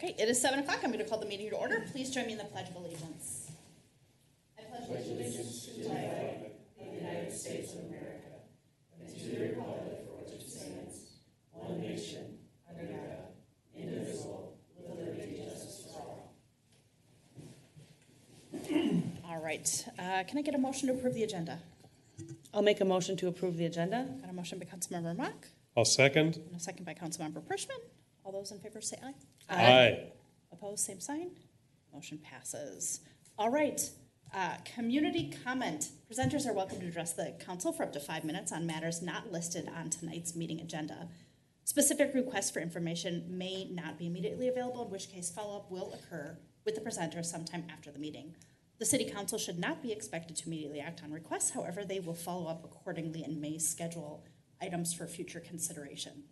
Okay, it is 7 o'clock. I'm going to call the meeting to order. Please join me in the Pledge of Allegiance. I pledge allegiance to the flag of the United States of America and to the republic for which it stands, one nation, under God, indivisible, with liberty and justice for all. All right. Can I get a motion to approve the agenda? I'll make a motion to approve the agenda. Got a motion by Councilmember Mock. I'll second. And a second by Councilmember Frischman. All those in favor say aye. Aye. Opposed, same sign. Motion passes. All right. Community comment. Presenters are welcome to address the council for up to 5 minutes on matters not listed on tonight's meeting agenda. Specific requests for information may not be immediately available, in which case follow-up will occur with the presenter sometime after the meeting. The City Council should not be expected to immediately act on requests. However, they will follow up accordingly and may schedule items for future consideration.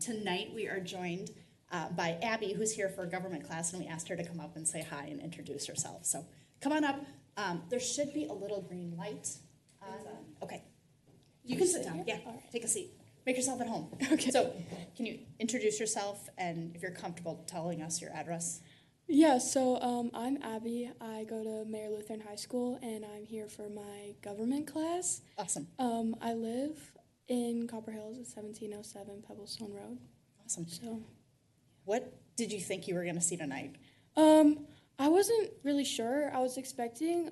Tonight we are joined by Abby, who's here for a government class, and we asked her to come up and say hi and introduce herself. So come on up. There should be a little green light. Okay. You can sit down. Yeah, take a seat. Make yourself at home. Okay. So can you introduce yourself and, if you're comfortable, telling us your address? Yeah, so I'm Abby. I go to Mayor Lutheran High School, and I'm here for my government class. Awesome. I live in Copper Hills at 1707 Pebblestone Road. Awesome. So, what did you think you were going to see tonight? I wasn't really sure. I was expecting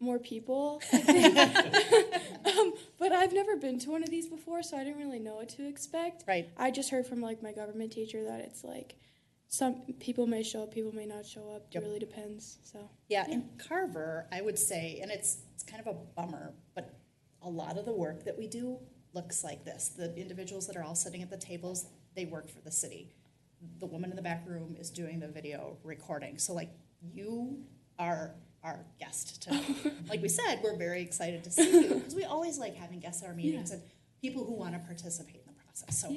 more people, I think. But I've never been to one of these before, so I didn't really know what to expect. Right. I just heard from like my government teacher that it's like some people may show up, people may not show up. Yep. It really depends. So Yeah, in Carver, I would say, and it's kind of a bummer, but a lot of the work that we do looks like this. The individuals that are all sitting at the tables, they work for the city. The woman in the back room is doing the video recording. So, like, you are our guest tonight. Like we said, we're very excited to see you because we always like having guests at our meetings and people who want to participate in the process. So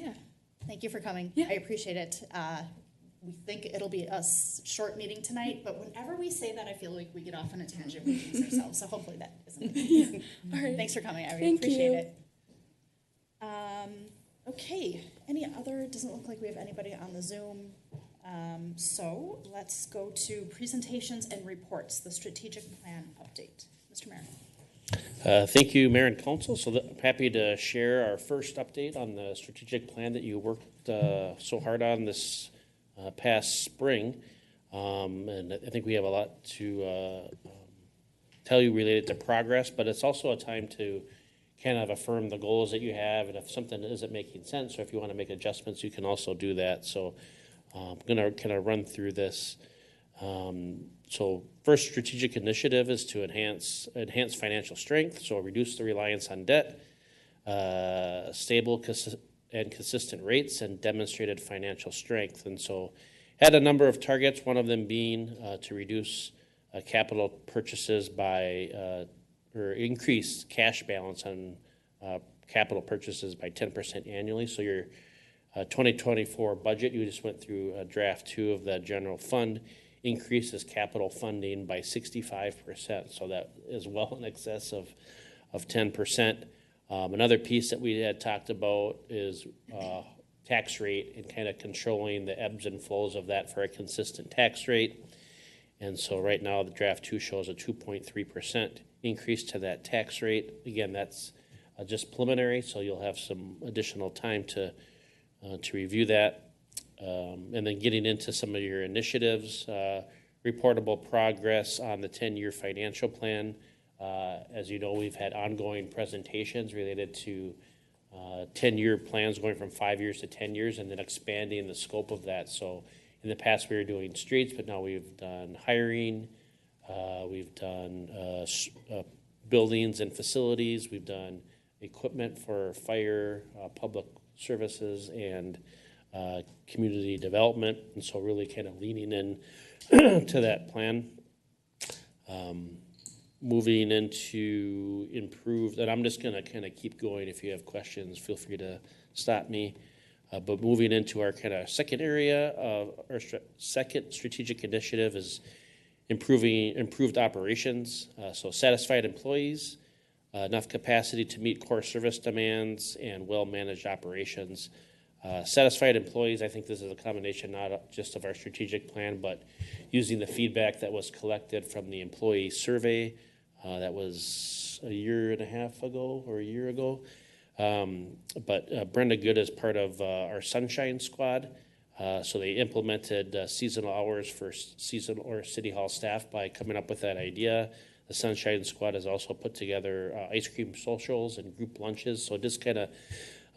thank you for coming. Yeah. I appreciate it. We think it'll be a short meeting tonight, but whenever we say that, I feel like we get off on a tangent we jinx ourselves. So hopefully that isn't it. All right. Thanks for coming. I really Thank appreciate you. it. Okay. Any other? It doesn't look like we have anybody on the Zoom. So let's go to presentations and reports. The strategic plan update. Mr. Mayor. Thank you, Mayor and Council. So I'm happy to share our first update on the strategic plan that you worked so hard on this past spring. And I think we have a lot to tell you related to progress, but it's also a time to kind of affirm the goals that you have, and if something isn't making sense or if you want to make adjustments, you can also do that. So I'm going to kind of run through this. So first strategic initiative is to enhance financial strength, so reduce the reliance on debt, stable and consistent rates, and demonstrated financial strength. And so had a number of targets, one of them being to reduce capital purchases by or increase cash balance on capital purchases by 10% annually. So your 2024 budget, you just went through draft 2 of the general fund, increases capital funding by 65%. So that is well in excess of 10%. Another piece that we had talked about is tax rate and kind of controlling the ebbs and flows of that for a consistent tax rate. And so right now the draft 2 shows a 2.3% increase to that tax rate. Again, that's just preliminary, so you'll have some additional time to review that. And then getting into some of your initiatives, reportable progress on the 10-year financial plan. As you know, we've had ongoing presentations related to 10-year plans going from 5 years to 10 years and then expanding the scope of that. So in the past we were doing streets, but now we've done hiring, we've done buildings and facilities, we've done equipment for fire, public services, and community development, and so really kind of leaning in to that plan. Moving into improved, and I'm just going to kind of keep going. If you have questions, feel free to stop me. But moving into our kind of second area of our second strategic initiative is improved operations. So satisfied employees, enough capacity to meet core service demands, and well-managed operations. Satisfied employees, I think this is a combination not just of our strategic plan, but using the feedback that was collected from the employee survey that was a year and a half ago or a year ago. But Brenda Good is part of our Sunshine Squad. So they implemented seasonal hours for seasonal or city hall staff by coming up with that idea. The Sunshine Squad has also put together ice cream socials and group lunches. So just kind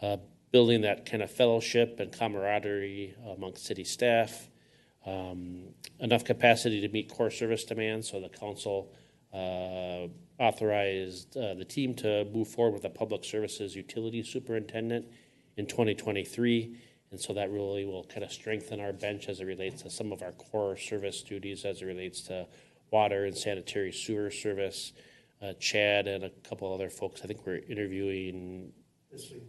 of building that kind of fellowship and camaraderie amongst city staff. Enough capacity to meet core service demands. So the council authorized the team to move forward with a public services utility superintendent in 2023. And so that really will kind of strengthen our bench as it relates to some of our core service duties as it relates to water and sanitary sewer service. Chad and a couple other folks, I think we're interviewing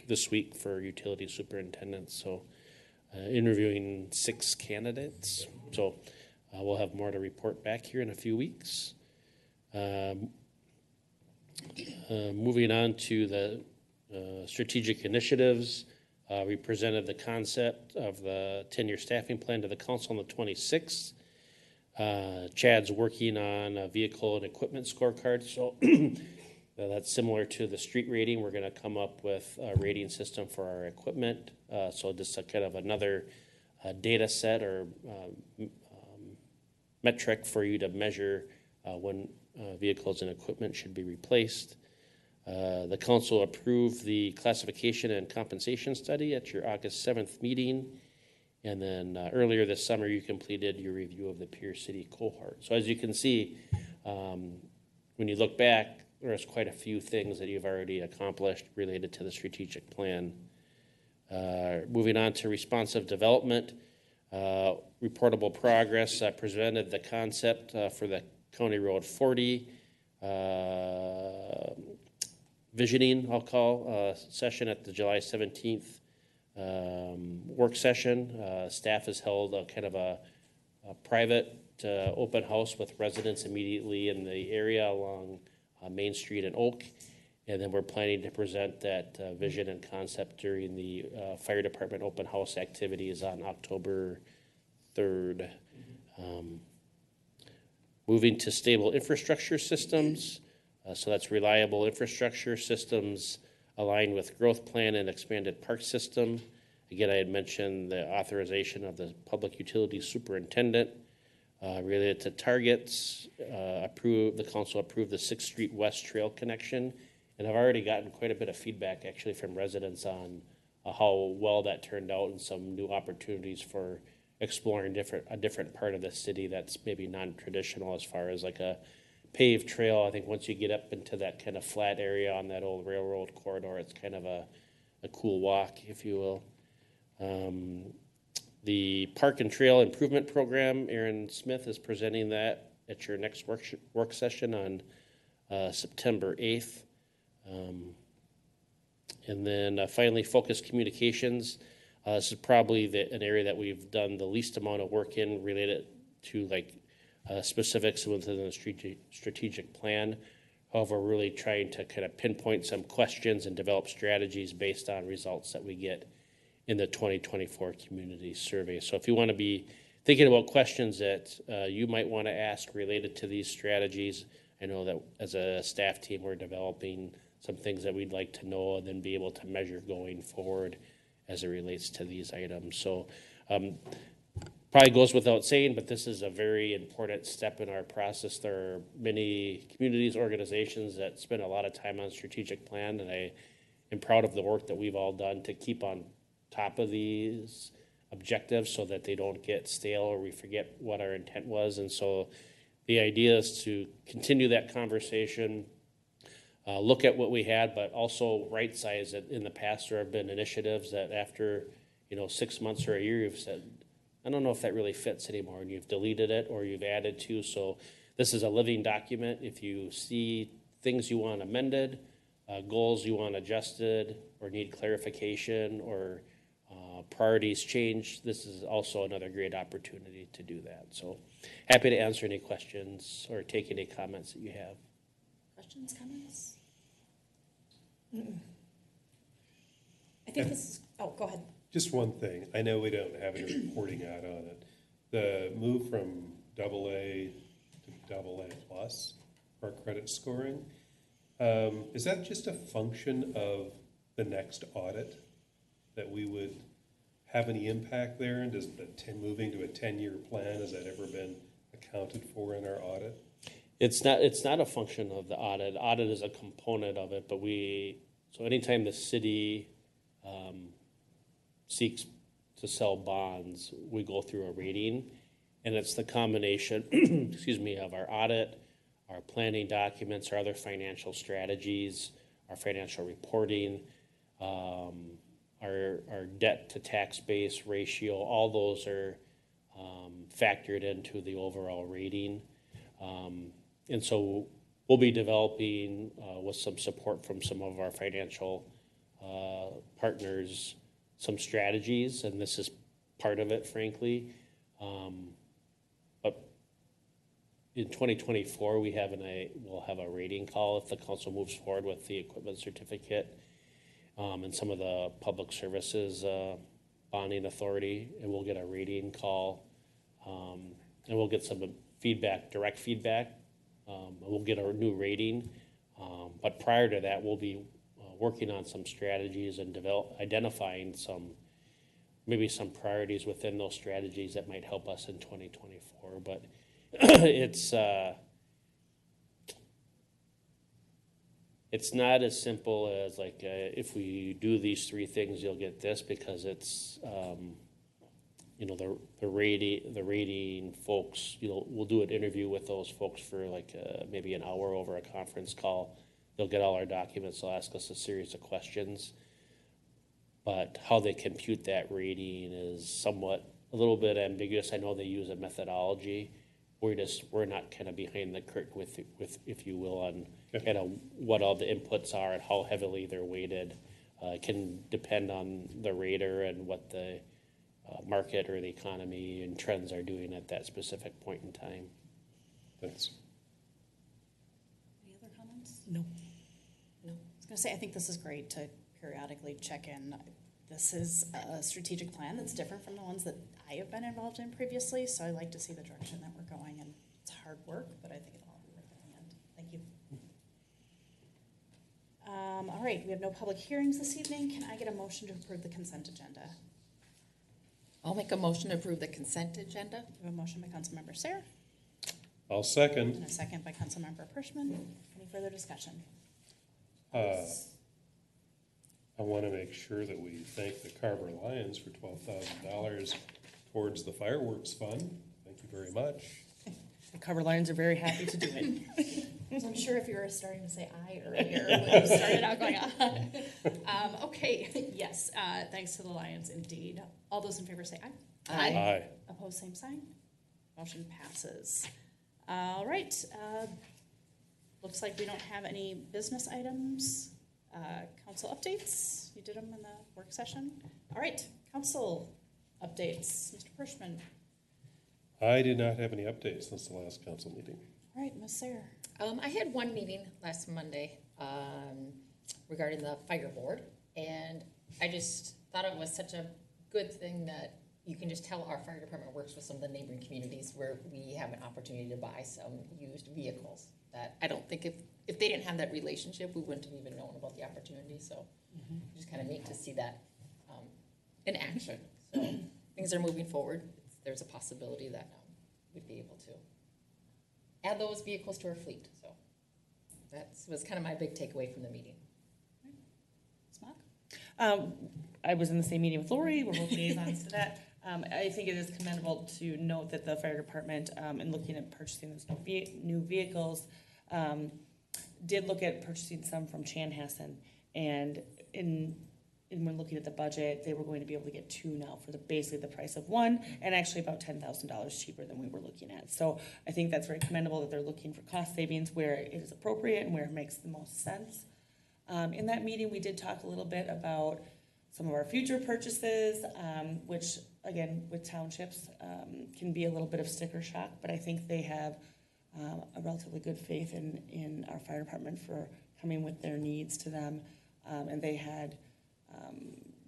this week for utility superintendents. So interviewing 6 candidates. So we'll have more to report back here in a few weeks. Moving on to the strategic initiatives. We presented the concept of the 10-year staffing plan to the council on the 26th. Chad's working on a vehicle and equipment scorecard. So that's similar to the street rating. We're going to come up with a rating system for our equipment. So just a kind of another data set or metric for you to measure when vehicles and equipment should be replaced. The council approved the classification and compensation study at your August 7th meeting. And then earlier this summer, you completed your review of the Pierce City cohort. So as you can see, when you look back, there's quite a few things that you've already accomplished related to the strategic plan. Moving on to responsive development, reportable progress. I presented the concept for the County Road 40 visioning, I'll call, session at the July 17th work session. Staff has held a kind of a private open house with residents immediately in the area along Main Street and Oak. And then we're planning to present that vision and concept during the fire department open house activities on October 3rd. Moving to stable infrastructure systems. So that's reliable infrastructure systems aligned with growth plan and expanded park system. Again, I had mentioned the authorization of the public utilities superintendent related to targets. The council approved the 6th Street West Trail connection. And I've already gotten quite a bit of feedback actually from residents on how well that turned out and some new opportunities for exploring a different part of the city that's maybe non-traditional as far as like a paved trail. I think once you get up into that kind of flat area on that old railroad corridor, it's kind of a cool walk, if you will. The Park and Trail Improvement Program, Aaron Smith is presenting that at your next work session on September 8th. And then finally, focused communications. This is probably an area that we've done the least amount of work in related to like specifics within the strategic plan. However, we're really trying to kind of pinpoint some questions and develop strategies based on results that we get in the 2024 community survey. So if you want to be thinking about questions that you might want to ask related to these strategies, I know that as a staff team, we're developing some things that we'd like to know and then be able to measure going forward as it relates to these items. So probably goes without saying, but this is a very important step in our process. There are many communities, organizations that spend a lot of time on strategic plan, and I am proud of the work that we've all done to keep on top of these objectives so that they don't get stale or we forget what our intent was. And so the idea is to continue that conversation, look at what we had, but also right size it. In the past, there have been initiatives that after 6 months or a year, you've said, I don't know if that really fits anymore, and you've deleted it or you've added to. So this is a living document. If you see things you want amended, goals you want adjusted, or need clarification, or priorities changed, this is also another great opportunity to do that. So happy to answer any questions or take any comments that you have. Questions, comments? I think this is, oh, go ahead. Just one thing, I know we don't have any reporting out on it. The move from AA to AA plus for credit scoring, is that just a function of the next audit? That we would have any impact there? And does moving to a 10-year plan, has that ever been accounted for in our audit? It's not a function of the audit. Audit is a component of it, but so anytime the city seeks to sell bonds, we go through a rating, and it's the combination, excuse me, of our audit, our planning documents, our other financial strategies, our financial reporting, our debt to tax base ratio. All those are factored into the overall rating. And so we'll be developing, with some support from some of our financial partners, some strategies, and this is part of it, frankly. But in 2024, we'll have a rating call if the council moves forward with the equipment certificate and some of the public services bonding authority, and we'll get a rating call, and we'll get some feedback, direct feedback. We'll get a new rating, but prior to that, we'll be working on some strategies and identifying maybe some priorities within those strategies that might help us in 2024. But it's not as simple as like if we do these three things, you'll get this, because it's the rating folks. We'll do an interview with those folks for like maybe an hour over a conference call. They'll get all our documents. They'll ask us a series of questions. But how they compute that rating is somewhat a little bit ambiguous. I know they use a methodology. We're not kind of behind the curtain with if you will, on kind of what all the inputs are and how heavily they're weighted. It can depend on the rater and what the market or the economy and trends are doing at that specific point in time. Thanks. Any other comments? No. No. I was going to say, I think this is great to periodically check in. This is a strategic plan that's different from the ones that I have been involved in previously, so I like to see the direction that we're going, and it's hard work, but I think it'll all be worth it in the end. Thank you. All right, we have no public hearings this evening. Can I get a motion to approve the consent agenda? I'll make a motion to approve the consent agenda. We have a motion by Councilmember Sayre I'll second. and a second by Councilmember Pershman. Any further discussion? I want to make sure that we thank the Carver Lions for $12,000 towards the fireworks fund. Thank you very much. The Carver Lions are very happy to do it. I wasn't sure if you were starting to say aye earlier when you started out going on. Okay, yes, thanks to the Lions indeed. All those in favor say aye. Aye. Aye. Opposed, same sign. Motion passes. All right, looks like we don't have any business items. Council updates, you did them in the work session. All right, council updates, Mr. Pershman. I did not have any updates since the last council meeting. All right, Ms. Sayre. I had one meeting last Monday regarding the fire board, and I just thought it was such a good thing that you can just tell our fire department works with some of the neighboring communities where we have an opportunity to buy some used vehicles that I don't think if they didn't have that relationship, we wouldn't have even known about the opportunity. So just kind of neat to see that in action. So things are moving forward. There's a possibility that we'd be able to add those vehicles to our fleet. So that was kind of my big takeaway from the meeting. Ms. Mock? I was in the same meeting with Lori. We're both liaisons to that. I think it is commendable to note that the fire department, in looking at purchasing those new vehicles, did look at purchasing some from Chanhassen, and when looking at the budget, they were going to be able to get two now for basically the price of one, and actually about $10,000 cheaper than we were looking at. So I think that's very commendable that they're looking for cost savings where it is appropriate and where it makes the most sense. In that meeting, we did talk a little bit about some of our future purchases, which, again, with townships, can be a little bit of sticker shock, but I think they have a relatively good faith in our fire department for coming with their needs to them. And they had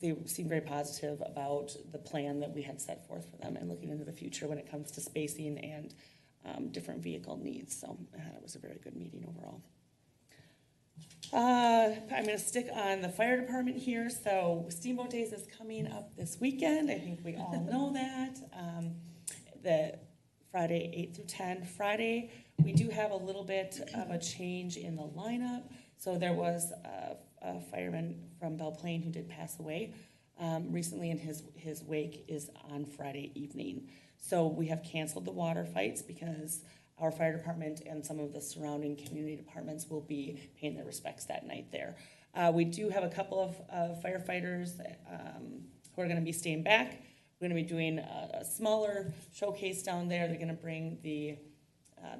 they seemed very positive about the plan that we had set forth for them and looking into the future when it comes to spacing and different vehicle needs. So it was a very good meeting overall. I'm going to stick on the fire department here. So Steamboat Days is coming up this weekend. I think we all know that. The Friday 8 through 10. Friday, we do have a little bit of a change in the lineup. So there was a fireman from Belle Plaine who did pass away recently, and his wake is on Friday evening. So we have canceled the water fights because our fire department and some of the surrounding community departments will be paying their respects that night there. We do have a couple of firefighters who are going to be staying back. We're going to be doing a smaller showcase down there. They're going to bring the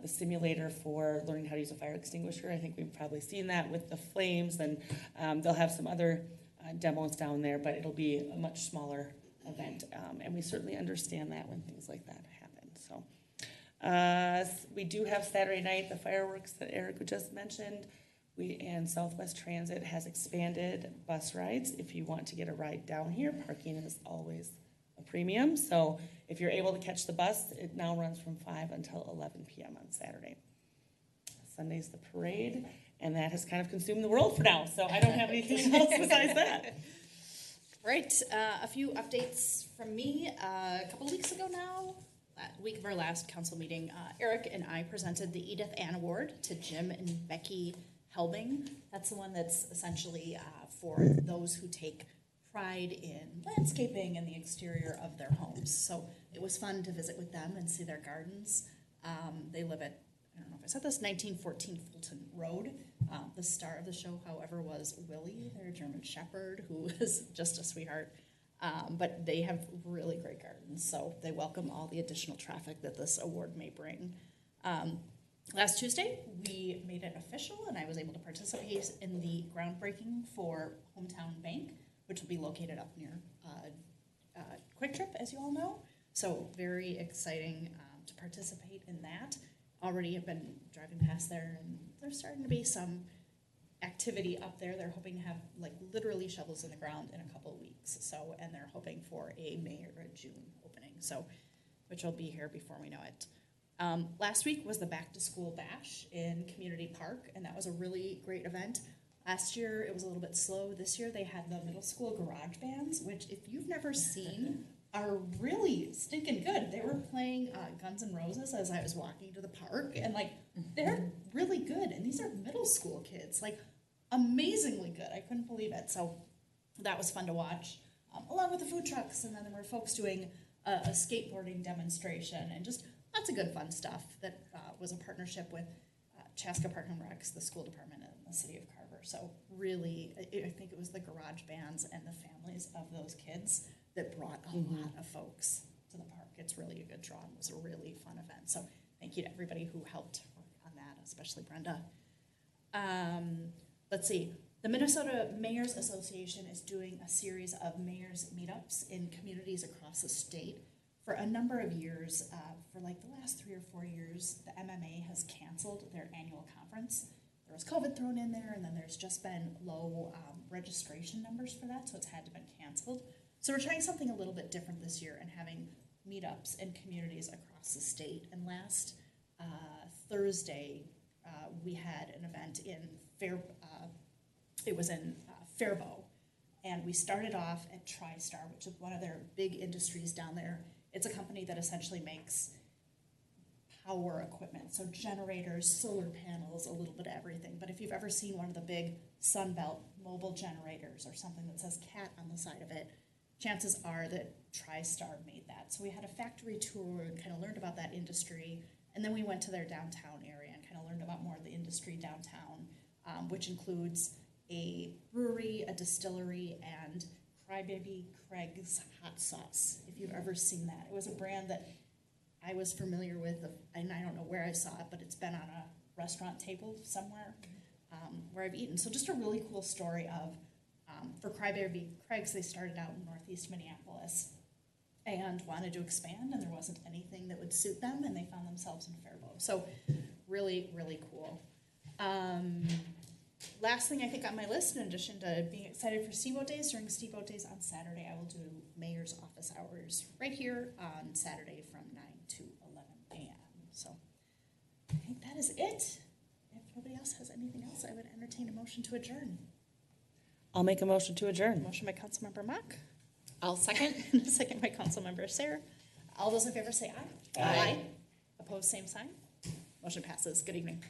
simulator for learning how to use a fire extinguisher. I think we've probably seen that with the flames, and they'll have some other demos down there, but it'll be a much smaller event, and we certainly understand that when things like that happen. So we do have Saturday night, the fireworks that Eric just mentioned. And Southwest Transit has expanded bus rides. If you want to get a ride down here, parking is always a premium. So if you're able to catch the bus, it now runs from 5 until 11 p.m. on Saturday. Sunday's the parade, and that has kind of consumed the world for now. So I don't have anything else besides that. Right, a few updates from me. A couple of weeks ago now, week of our last council meeting, Eric and I presented the Edith Ann Award to Jim and Becky Helbing. That's the one that's essentially for those who take pride in landscaping and the exterior of their homes. So it was fun to visit with them and see their gardens. They live at, I don't know if I said this, 1914 Fulton Road. The star of the show, however, was Willie, their German Shepherd, who is just a sweetheart. But they have really great gardens, so they welcome all the additional traffic that this award may bring. Last Tuesday, we made it official, and I was able to participate in the groundbreaking for Hometown Bank, which will be located up near Quick Trip, as you all know. So very exciting to participate in that. Already have been driving past there, and there's starting to be some activity up there. They're hoping to have like literally shovels in the ground in a couple of weeks. So, and they're hoping for a May or a June opening. So, which will be here before we know it. Last week was the Back to School Bash in Community Park, and that was a really great event. Last year it was a little bit slow. This year they had the middle school garage bands, which if you've never seen, are really stinking good. They were playing Guns N' Roses as I was walking to the park, and like they're really good. And these are middle school kids, like amazingly good. I couldn't believe it. So that was fun to watch, along with the food trucks. And then there were folks doing a skateboarding demonstration and just lots of good fun stuff. That was a partnership with Chaska Park and Recs, the school department, and the city of Carver. So really, I think it was the garage bands and the families of those kids that brought a lot of folks to the park. It's really a good draw and was a really fun event. So thank you to everybody who helped work on that, especially Brenda. Let's see. The Minnesota Mayors Association is doing a series of mayors meetups in communities across the state. For a number of years, for like the last 3 or 4 years, the MMA has canceled their annual conference. There was COVID thrown in there, and then there's just been low registration numbers for that, so it's had to been canceled. So we're trying something a little bit different this year and having meetups in communities across the state. And last Thursday, we had an event in Faribault, and we started off at TriStar, which is one of their big industries down there. It's a company that essentially makes power equipment, so generators, solar panels, a little bit of everything. But if you've ever seen one of the big Sunbelt mobile generators or something that says CAT on the side of it, chances are that TriStar made that. So we had a factory tour and kind of learned about that industry, and then we went to their downtown area and kind of learned about more of the industry downtown, which includes a brewery, a distillery, and Crybaby Craig's hot sauce, if you've ever seen that. It was a brand that I was familiar with, and I don't know where I saw it, but it's been on a restaurant table somewhere where I've eaten. So just a really cool story of, for Crybaby Craig's, they started out in northeast Minneapolis and wanted to expand, and there wasn't anything that would suit them, and they found themselves in Faribault. So really, really cool. Last thing I think on my list, in addition to being excited for Steamboat Days, during Steamboat Days on Saturday, I will do mayor's office hours right here on Saturday from 9 to 11 a.m. So I think that is it. If nobody else has anything else, I would entertain a motion to adjourn. I'll make a motion to adjourn. Motion by Councilmember Mock, I'll second. and a second by Councilmember Sarah. All those in favor say aye. Aye. Opposed, same sign. Motion passes. Good evening.